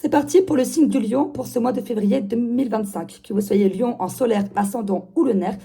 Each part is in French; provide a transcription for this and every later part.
C'est parti pour le signe du lion pour ce mois de février 2025. Que vous soyez lion en solaire, ascendant ou lunaire,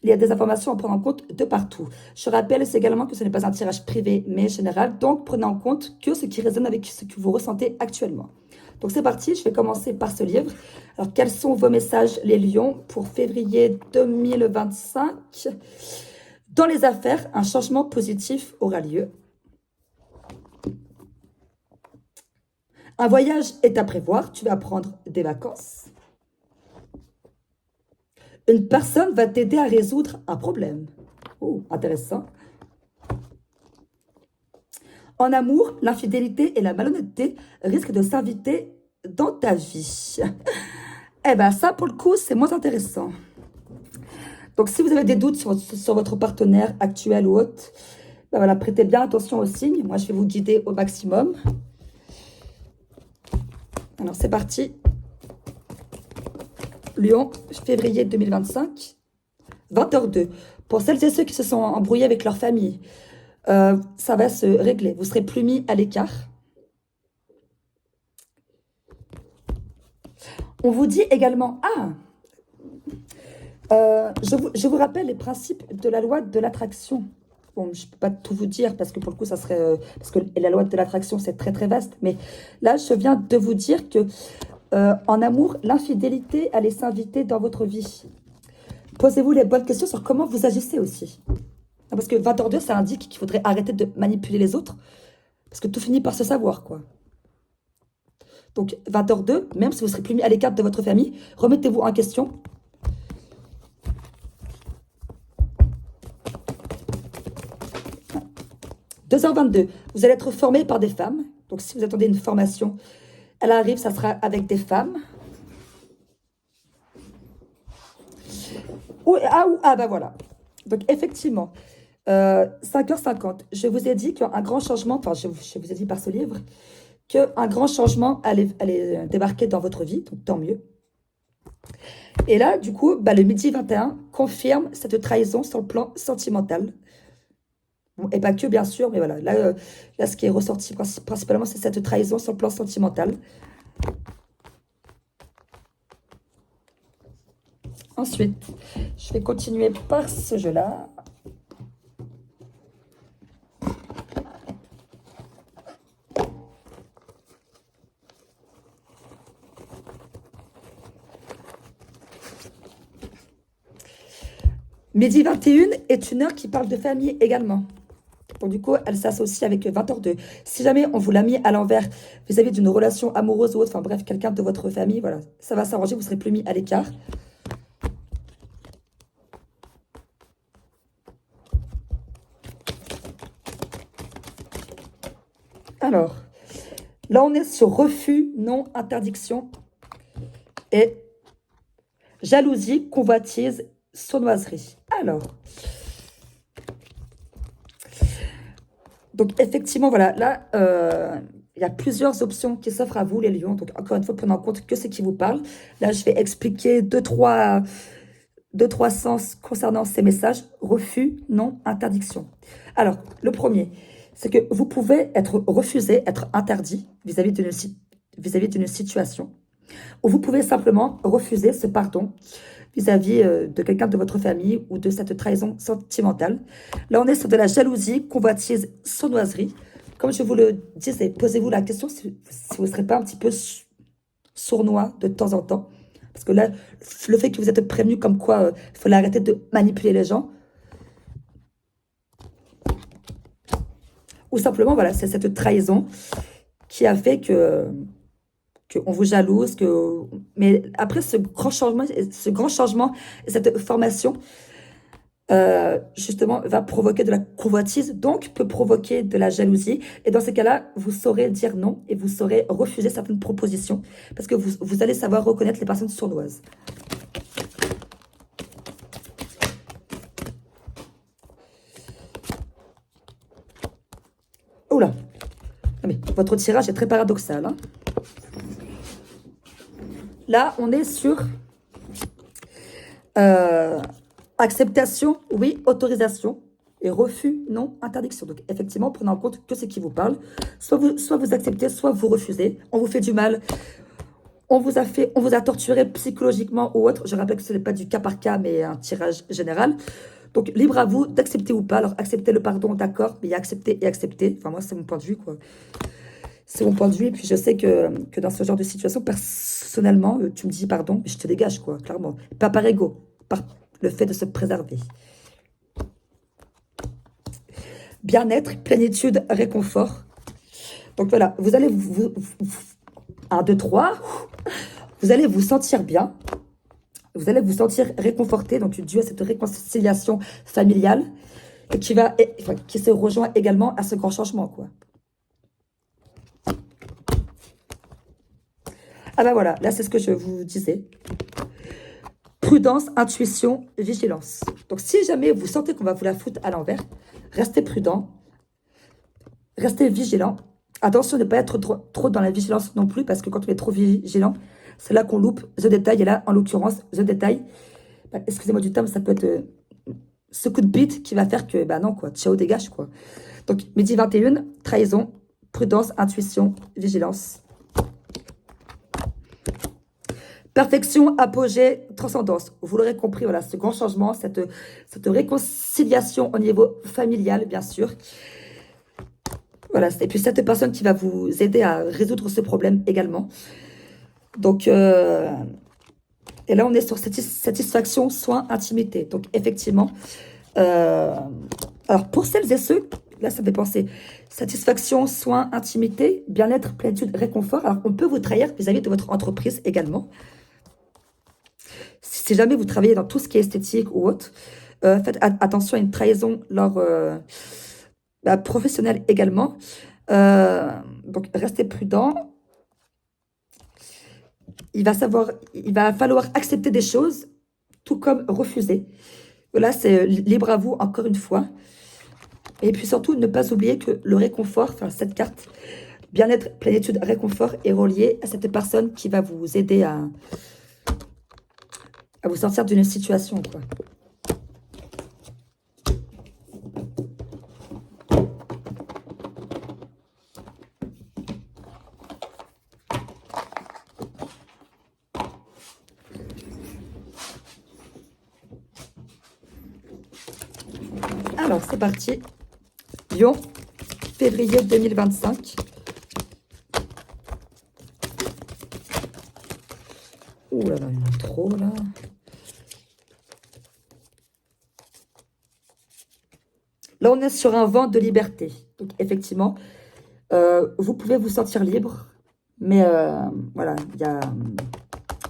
il y a des informations à prendre en compte de partout. Je rappelle également que ce n'est pas un tirage privé, mais général. Donc, prenez en compte que ce qui résonne avec ce que vous ressentez actuellement. Donc, c'est parti. Je vais commencer par ce livre. Alors, quels sont vos messages, les lions, pour février 2025? Dans les affaires, un changement positif aura lieu. Un voyage est à prévoir, tu vas prendre des vacances. Une personne va t'aider à résoudre un problème. Oh, intéressant. En amour, l'infidélité et la malhonnêteté risquent de s'inviter dans ta vie. Eh bien, ça, pour le coup, c'est moins intéressant. Donc, si vous avez des doutes sur votre partenaire actuel ou autre, ben voilà, prêtez bien attention aux signes. Moi, je vais vous guider au maximum. Alors, c'est parti. Lion, février 2025, 20h02. Pour celles et ceux qui se sont embrouillés avec leur famille, ça va se régler. Vous serez plus mis à l'écart. On vous dit également, je vous rappelle les principes de la loi de l'attraction. Bon, je ne peux pas tout vous dire parce que pour le coup, ça serait... parce que la loi de l'attraction, c'est très très vaste. Mais là, je viens de vous dire que en amour, l'infidélité allait s'inviter dans votre vie. Posez-vous les bonnes questions sur comment vous agissez aussi. Parce que 20h02, ça indique qu'il faudrait arrêter de manipuler les autres. Parce que tout finit par se savoir, quoi. Donc, 20h02, même si vous serez plus mis à l'écart de votre famille, remettez-vous en question. « 2h22, vous allez être formé par des femmes. Donc, si vous attendez une formation, elle arrive, ça sera avec des femmes. Ben voilà. Donc, effectivement, 5h50, je vous ai dit qu'un grand changement, enfin, je vous ai dit par ce livre, qu'un grand changement allait débarquer dans votre vie, donc tant mieux. Et là, du coup, le midi 21 confirme cette trahison sur le plan sentimental. Bon, et pas que, bien sûr, mais voilà. Là, ce qui est ressorti principalement, c'est cette trahison sur le plan sentimental. Ensuite, je vais continuer par ce jeu-là. Midi 21 est une heure qui parle de famille également. Donc du coup, elle s'associe avec 20h02. Si jamais on vous l'a mis à l'envers vis-à-vis d'une relation amoureuse ou autre, enfin bref, quelqu'un de votre famille, voilà, ça va s'arranger, vous serez plus mis à l'écart. Alors, là on est sur refus, non, interdiction et jalousie, convoitise, sournoiserie. Alors, donc effectivement, voilà, là, il y a plusieurs options qui s'offrent à vous, les lions. Donc encore une fois, prenez en compte que ce qui vous parle. Là, je vais expliquer deux, trois sens concernant ces messages. Refus, non, interdiction. Alors, le premier, c'est que vous pouvez être refusé, être interdit vis-à-vis d'une situation. Ou vous pouvez simplement refuser ce pardon vis-à-vis de quelqu'un de votre famille ou de cette trahison sentimentale. Là, on est sur de la jalousie, convoitise, sournoiserie. Comme je vous le disais, posez-vous la question si vous ne serez pas un petit peu sournois de temps en temps. Parce que là, le fait que vous êtes prévenu comme quoi il faut arrêter de manipuler les gens. Ou simplement, voilà, c'est cette trahison qui a fait qu'on vous jalouse, mais après ce grand changement et cette formation, justement, va provoquer de la convoitise, donc peut provoquer de la jalousie. Et dans ces cas-là, vous saurez dire non et vous saurez refuser certaines propositions parce que vous allez savoir reconnaître les personnes sournoises. Oula! Ah mais votre tirage est très paradoxal, hein. Là, on est sur acceptation, oui, autorisation. et refus, non, interdiction. Donc, effectivement, prenez en compte que ce qui vous parle. Soit vous acceptez, soit vous refusez. On vous fait du mal, on vous a torturé psychologiquement ou autre. Je rappelle que ce n'est pas du cas par cas, mais un tirage général. Donc, libre à vous d'accepter ou pas. Alors, accepter le pardon, d'accord, mais il y a accepter et accepter. Enfin, moi, c'est mon point de vue, quoi. C'est mon point de vue. Et puis, je sais que dans ce genre de situation, personnellement, tu me dis pardon, mais je te dégage, quoi, clairement. Pas par ego, par le fait de se préserver. Bien-être, plénitude, réconfort. Donc, voilà, vous allez 1, 2, 3. Vous allez vous sentir bien. Vous allez vous sentir réconforté, donc dû à cette réconciliation familiale, et qui se rejoint également à ce grand changement, quoi. Ah ben voilà, là c'est ce que je vous disais. Prudence, intuition, vigilance. Donc si jamais vous sentez qu'on va vous la foutre à l'envers, restez prudent, restez vigilant. Attention de ne pas être trop dans la vigilance non plus, parce que quand on est trop vigilant, c'est là qu'on loupe the détail. Et là, en l'occurrence, the détail, bah, excusez-moi du terme, ça peut être ce coup de bite qui va faire que, bah non, quoi, ciao, dégage, quoi. Donc, midi 21, trahison, prudence, intuition, vigilance. Perfection, apogée, transcendance. Vous l'aurez compris, voilà, ce grand changement, cette réconciliation au niveau familial, bien sûr. Voilà, et puis cette personne qui va vous aider à résoudre ce problème également. Donc, et là, on est sur satisfaction, soin, intimité. Donc, effectivement, alors pour celles et ceux, là, ça me fait penser, satisfaction, soin, intimité, bien-être, plénitude, réconfort. Alors, on peut vous trahir vis-à-vis de votre entreprise également. Si jamais vous travaillez dans tout ce qui est esthétique ou autre, faites attention à une trahison lors professionnelle également. Donc, restez prudent. Il va falloir accepter des choses, tout comme refuser. Voilà, c'est libre à vous, encore une fois. Et puis surtout, ne pas oublier que le réconfort, enfin cette carte, bien-être, plénitude, réconfort, est relié à cette personne qui va vous aider à vous sortir d'une situation, quoi. Alors, c'est parti. Lyon, février 2025. Ouh là là, il y en a trop, là. Là, on est sur un vent de liberté. Donc, effectivement, vous pouvez vous sentir libre, mais voilà, il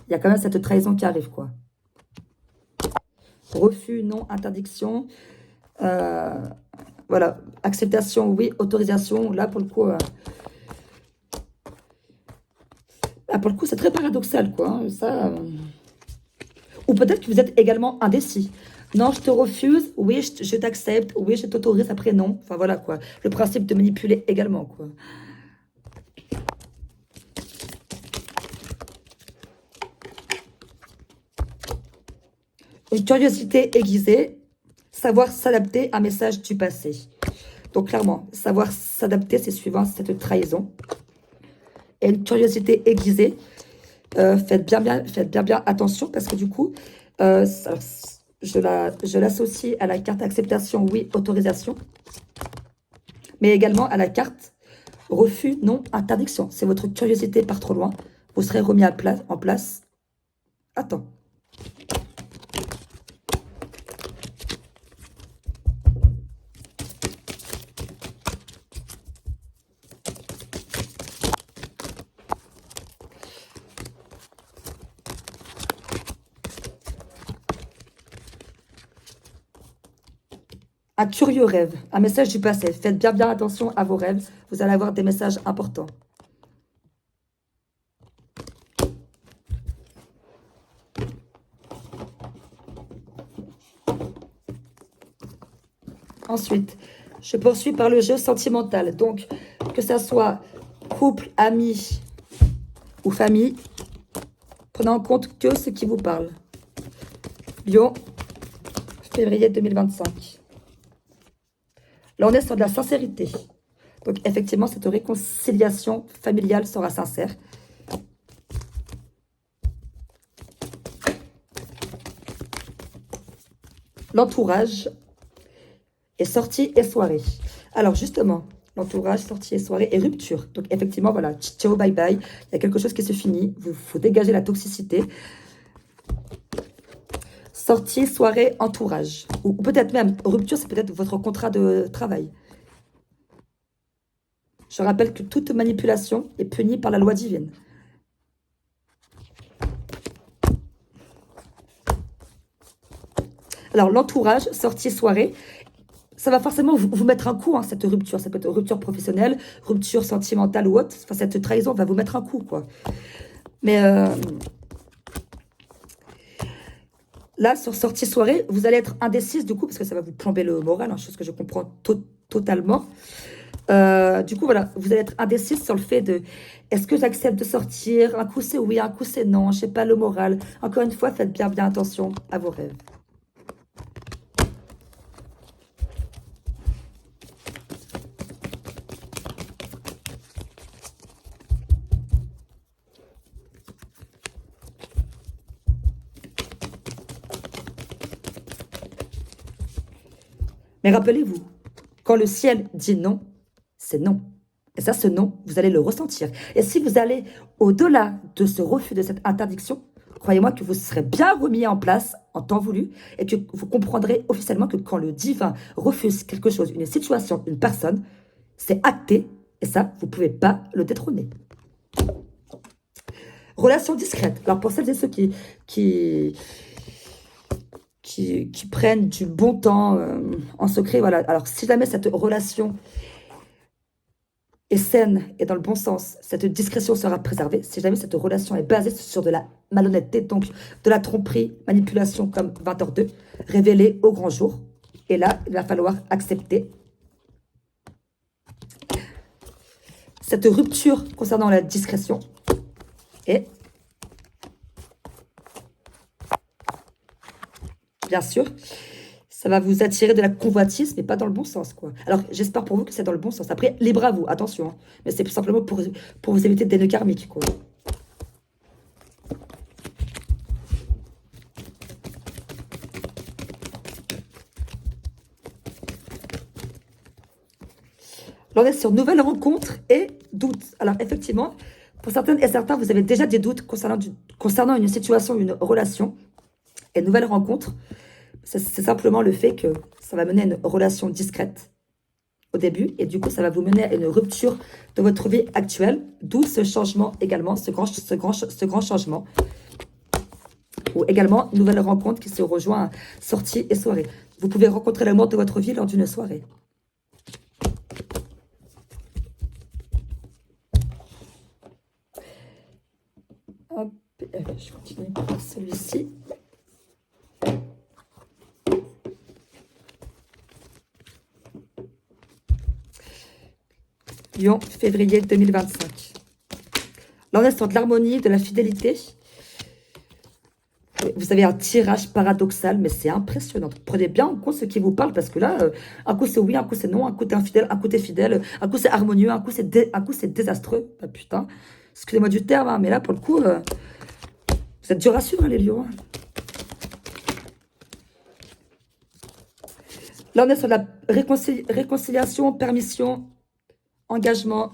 y a quand même cette trahison qui arrive, quoi. Refus, non, interdiction. Voilà, acceptation, oui, autorisation. Là, pour le coup, c'est très paradoxal, quoi. Hein, ça, ou peut-être que vous êtes également indécis. Non, je te refuse. Oui, je t'accepte. Oui, je t'autorise. Après, non. Enfin, voilà, quoi. Le principe de manipuler également, quoi. Une curiosité aiguisée. Savoir s'adapter à un message du passé. Donc, clairement, savoir s'adapter, c'est suivant cette trahison. Et une curiosité aiguisée. Faites bien attention parce que du coup, je l'associe à la carte acceptation, oui, autorisation, mais également à la carte refus, non, interdiction. Si votre curiosité part trop loin, vous serez remis en place. Attends. Un curieux rêve, un message du passé. Faites bien attention à vos rêves. Vous allez avoir des messages importants. Ensuite, je poursuis par le jeu sentimental. Donc, que ça soit couple, amis ou famille, prenez en compte que ce qui vous parle. Lyon, février 2025. Là, on est sur de la sincérité. Donc, effectivement, cette réconciliation familiale sera sincère. L'entourage est sortie et soirée. Alors, justement, l'entourage, sortie et soirée et rupture. Donc, effectivement, voilà, ciao, bye bye. Il y a quelque chose qui se finit. Il faut dégager la toxicité. Sortie, soirée, entourage. Ou peut-être même, rupture, c'est peut-être votre contrat de travail. Je rappelle que toute manipulation est punie par la loi divine. Alors, l'entourage, sortie, soirée, ça va forcément vous mettre un coup, hein, cette rupture. Ça peut être rupture professionnelle, rupture sentimentale ou autre. Enfin, cette trahison va vous mettre un coup, quoi. Mais là, sur sortie soirée, vous allez être indécise, du coup, parce que ça va vous plomber le moral, hein, chose que je comprends totalement. Du coup, voilà, vous allez être indécise sur le fait de est-ce que j'accepte de sortir? Un coup, c'est oui, un coup, c'est non. Je sais pas le moral. Encore une fois, faites bien, bien attention à vos rêves. Mais rappelez-vous, quand le ciel dit non, c'est non. Et ça, ce non, vous allez le ressentir. Et si vous allez au-delà de ce refus, de cette interdiction, croyez-moi que vous serez bien remis en place en temps voulu et que vous comprendrez officiellement que quand le divin refuse quelque chose, une situation, une personne, c'est acté. Et ça, vous ne pouvez pas le détrôner. Relation discrète. Alors pour celles et ceux qui, qui prennent du bon temps en secret, voilà. Alors si jamais cette relation est saine et dans le bon sens, cette discrétion sera préservée. Si jamais cette relation est basée sur de la malhonnêteté, donc de la tromperie, manipulation comme 20h02, révélée au grand jour. Et là, il va falloir accepter cette rupture concernant la discrétion. Et bien sûr, ça va vous attirer de la convoitise, mais pas dans le bon sens, quoi. Alors, j'espère pour vous que c'est dans le bon sens. Après, libre à vous, attention, hein. Mais c'est simplement pour vous éviter des nœuds karmiques, quoi. Là, on est sur nouvelles rencontres et doutes. Alors, effectivement, pour certaines et certains, vous avez déjà des doutes concernant une situation, une relation. Et nouvelles rencontres, c'est simplement le fait que ça va mener à une relation discrète au début. Et du coup, ça va vous mener à une rupture de votre vie actuelle. D'où ce changement également, ce grand changement. Ou également, nouvelle rencontre qui se rejoint sortie et soirée. Vous pouvez rencontrer l'amour de votre vie lors d'une soirée. Hop, je continue par celui-ci. Lyon, février 2025. Là, on est sur de l'harmonie, de la fidélité. Vous avez un tirage paradoxal, mais c'est impressionnant. Prenez bien en compte ce qui vous parle, parce que là, un coup c'est oui, un coup c'est non, un coup t'es infidèle, un coup t'es fidèle, un coup c'est harmonieux, un coup c'est désastreux. Ah, putain, excusez-moi du terme, hein, mais là, pour le coup, vous êtes dur à suivre, hein, les lions. Là, on est sur la réconciliation, permission, engagement,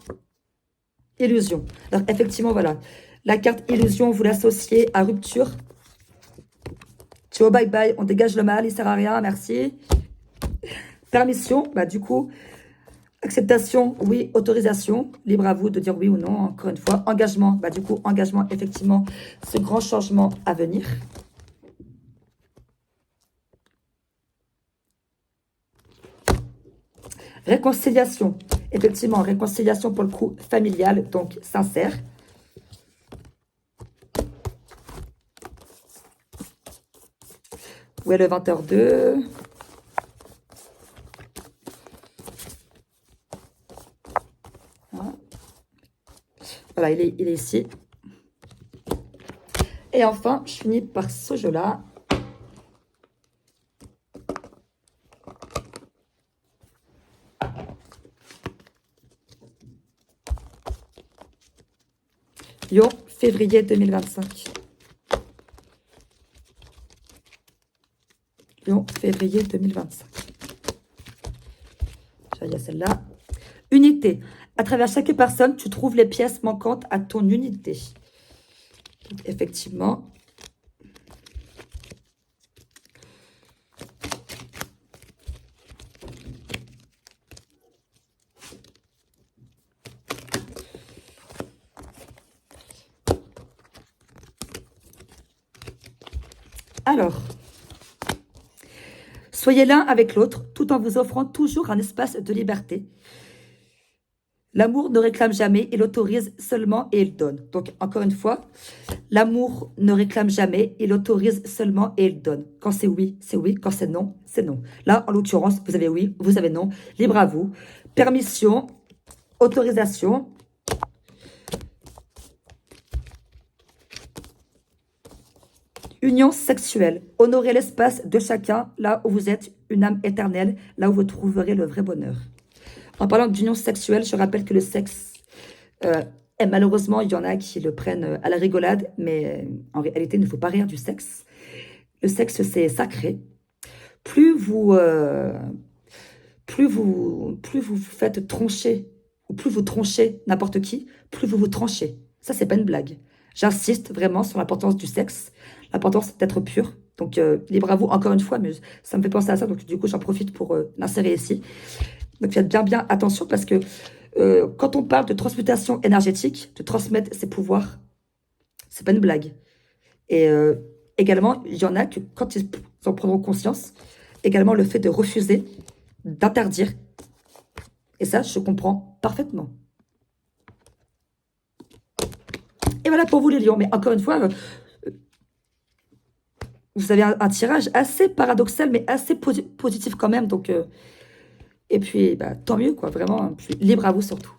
illusion. Alors, effectivement, voilà. La carte illusion, vous l'associez à rupture. Ciao, bye bye, on dégage le mal, il sert à rien, merci. Permission, bah du coup, acceptation, oui, autorisation, libre à vous de dire oui ou non, encore une fois. Engagement, bah du coup, engagement, effectivement, ce grand changement à venir. Réconciliation, effectivement, réconciliation pour le coup familiale, donc sincère. Où est le 20h02 ? Voilà, il est ici. Et enfin, je finis par ce jeu-là. Lion, février 2025. Lion, février 2025. Il y a celle-là. Unité. À travers chaque personne, tu trouves les pièces manquantes à ton unité. Donc, effectivement. Alors, soyez l'un avec l'autre, tout en vous offrant toujours un espace de liberté. L'amour ne réclame jamais, il autorise seulement et il donne. Donc, encore une fois, l'amour ne réclame jamais, il autorise seulement et il donne. Quand c'est oui, c'est oui. Quand c'est non, c'est non. Là, en l'occurrence, vous avez oui, vous avez non. Libre à vous. Permission, autorisation. Union sexuelle. Honorez l'espace de chacun, là où vous êtes une âme éternelle, là où vous trouverez le vrai bonheur. En parlant d'union sexuelle, je rappelle que le sexe, et malheureusement, il y en a qui le prennent à la rigolade, mais en réalité, il ne faut pas rire du sexe. Le sexe, c'est sacré. Plus vous, plus vous faites troncher, ou plus vous tronchez n'importe qui, plus vous vous tranchez. Ça, c'est pas une blague. J'insiste vraiment sur l'importance du sexe, l'importance d'être pur. Donc, libre à vous, encore une fois, mais ça me fait penser à ça, donc du coup, j'en profite pour l'insérer ici. Donc, faites bien attention parce que quand on parle de transmutation énergétique, de transmettre ses pouvoirs, c'est pas une blague. Et également, il y en a que quand ils en prendront conscience, également le fait de refuser, d'interdire. Et ça, je comprends parfaitement. Et voilà pour vous les lions. Mais encore une fois, vous avez un tirage assez paradoxal, mais assez positif quand même. Donc, et puis, bah, tant mieux, quoi, vraiment. Puis, libre à vous surtout.